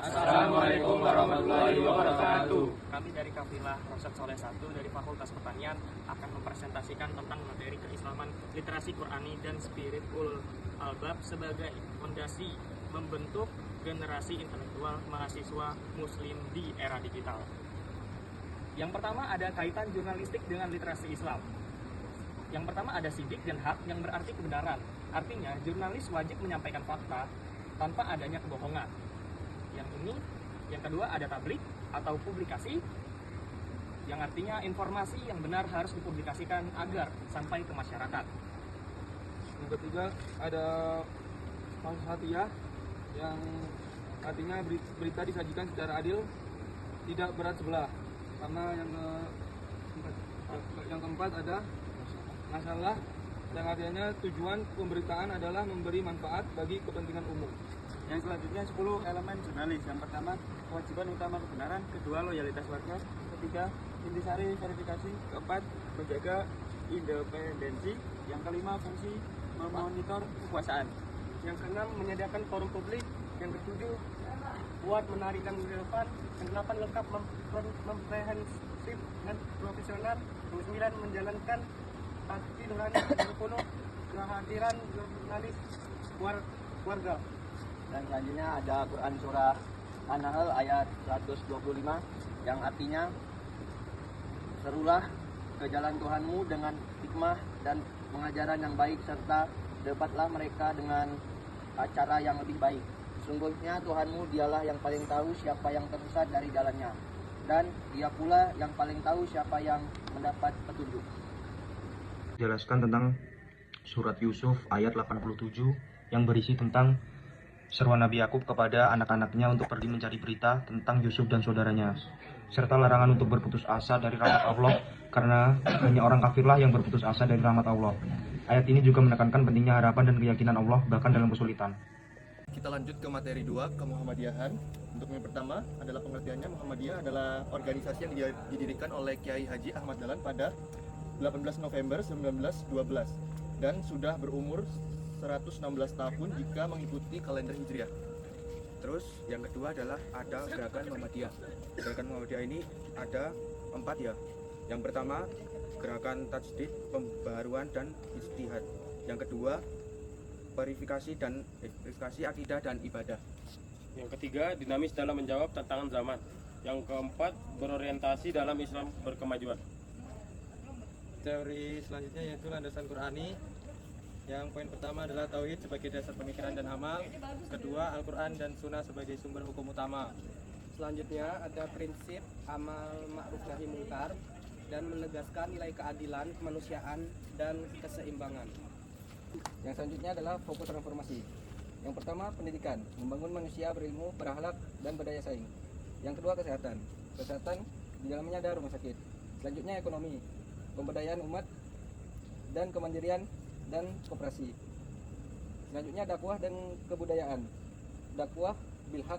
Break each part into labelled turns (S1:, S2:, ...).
S1: Assalamualaikum warahmatullahi wabarakatuh.
S2: Kami dari Kafilah Rosyad Soleh 1 dari Fakultas Pertanian akan mempresentasikan tentang materi keislaman, literasi Qurani, dan spiritual albab sebagai fondasi membentuk generasi intelektual mahasiswa muslim di era digital. Yang pertama ada kaitan jurnalistik dengan literasi Islam. Yang pertama ada sidik dan hak yang berarti kebenaran. Artinya jurnalis wajib menyampaikan fakta tanpa adanya kebohongan. Yang kedua ada tablik atau publikasi, yang artinya informasi yang benar harus dipublikasikan agar sampai ke masyarakat.
S1: Yang ketiga ada falsafiyah, yang artinya berita disajikan secara adil, tidak berat sebelah. Karena yang keempat ada masalah, yang artinya tujuan pemberitaan adalah memberi manfaat bagi kepentingan umum.
S3: Yang selanjutnya 10 elemen jurnalis. Yang pertama, kewajiban utama kebenaran. Kedua, loyalitas warga. Ketiga, intisari verifikasi. Keempat, menjaga independensi. Yang kelima, fungsi memonitor kekuasaan.
S2: Yang keenam menyediakan forum publik. Yang ketujuh kuat, menarik dan relevan. Yang delapan lengkap, komprehensif dan profesional. Yang sembilan menjalankan hati nurani. Yang sepuluh kehadiran jurnalis warga.
S4: Dan selanjutnya ada Quran Surah An-Nahl ayat 125 yang artinya, serulah ke jalan Tuhanmu dengan hikmah dan pengajaran yang baik, serta dapatlah mereka dengan cara yang lebih baik. Sungguhnya Tuhanmu dialah yang paling tahu siapa yang tersesat dari jalannya, dan dia pula yang paling tahu siapa yang mendapat petunjuk.
S5: Jelaskan tentang surat Yusuf ayat 87 yang berisi tentang seruan Nabi Yakub kepada anak-anaknya untuk pergi mencari berita tentang Yusuf dan saudaranya, serta larangan untuk berputus asa dari rahmat Allah, karena hanya orang kafirlah yang berputus asa dari rahmat Allah. Ayat ini juga menekankan pentingnya harapan dan keyakinan Allah bahkan dalam kesulitan.
S6: Kita lanjut ke materi 2, kemuhammadiyahan. Untuk yang pertama adalah pengertiannya. Muhammadiyah adalah organisasi yang didirikan oleh Kiai Haji Ahmad Dahlan pada 18 November 1912 dan sudah berumur 116 tahun jika mengikuti kalender Hijriah. Terus yang kedua adalah ada gerakan Muhammadiyah. Gerakan Muhammadiyah ini ada 4 ya. Yang pertama gerakan tajdid, pembaharuan dan ijtihad. Yang kedua verifikasi akidah dan ibadah.
S7: Yang ketiga dinamis dalam menjawab tantangan zaman. Yang keempat berorientasi dalam Islam berkemajuan.
S1: Teori selanjutnya yaitu landasan Qurani. Yang poin pertama adalah tauhid sebagai dasar pemikiran dan amal. Kedua, Al-Quran dan Sunnah sebagai sumber hukum utama.
S8: Selanjutnya ada prinsip amal ma'ruf nahi munkar dan menegaskan nilai keadilan, kemanusiaan, dan keseimbangan.
S4: Yang selanjutnya adalah fokus transformasi. Yang pertama, pendidikan, membangun manusia berilmu, berakhlak, dan berdaya saing. Yang kedua, kesehatan. Kesehatan di dalamnya ada rumah sakit. Selanjutnya, ekonomi, pemberdayaan umat dan kemandirian dan koperasi. Selanjutnya dakwah dan kebudayaan, dakwah bilhaq,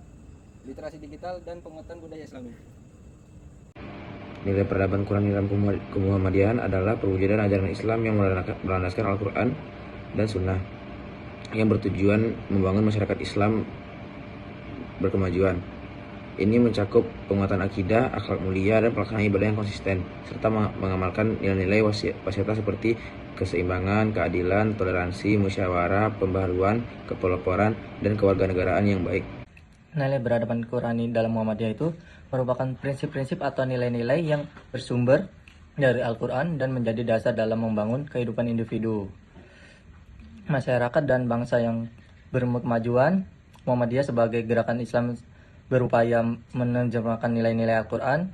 S4: literasi digital, dan penguatan budaya Islami.
S9: Nilai peradaban Quran dalam kemuhammadiyahan adalah perwujudan ajaran Islam yang berlandaskan Al-Quran dan Sunnah, yang bertujuan membangun masyarakat Islam berkemajuan. Ini mencakup penguatan akidah, akhlak mulia, dan pelaksanaan ibadah yang konsisten, serta mengamalkan nilai-nilai wasiat seperti keseimbangan, keadilan, toleransi, musyawarah, pembaharuan, kepeloporan, dan kewarganegaraan yang baik.
S10: Nilai peradaban Qurani dalam Muhammadiyah itu merupakan prinsip-prinsip atau nilai-nilai yang bersumber dari Al-Quran dan menjadi dasar dalam membangun kehidupan individu, masyarakat, dan bangsa yang berkemajuan. Muhammadiyah sebagai gerakan Islam berupaya menerjemahkan nilai-nilai Al-Quran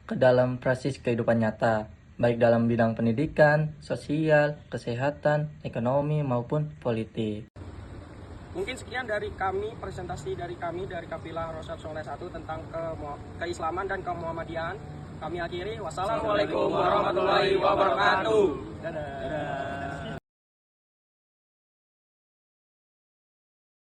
S10: ke dalam praksis kehidupan nyata, baik dalam bidang pendidikan, sosial, kesehatan, ekonomi, maupun politik.
S2: Mungkin sekian dari kami, presentasi dari kami dari Kafilah Rosyad Soleh 1 tentang keislaman dan kemuhammadiyahan. Kami akhiri, wassalamualaikum warahmatullahi wabarakatuh. Dadah.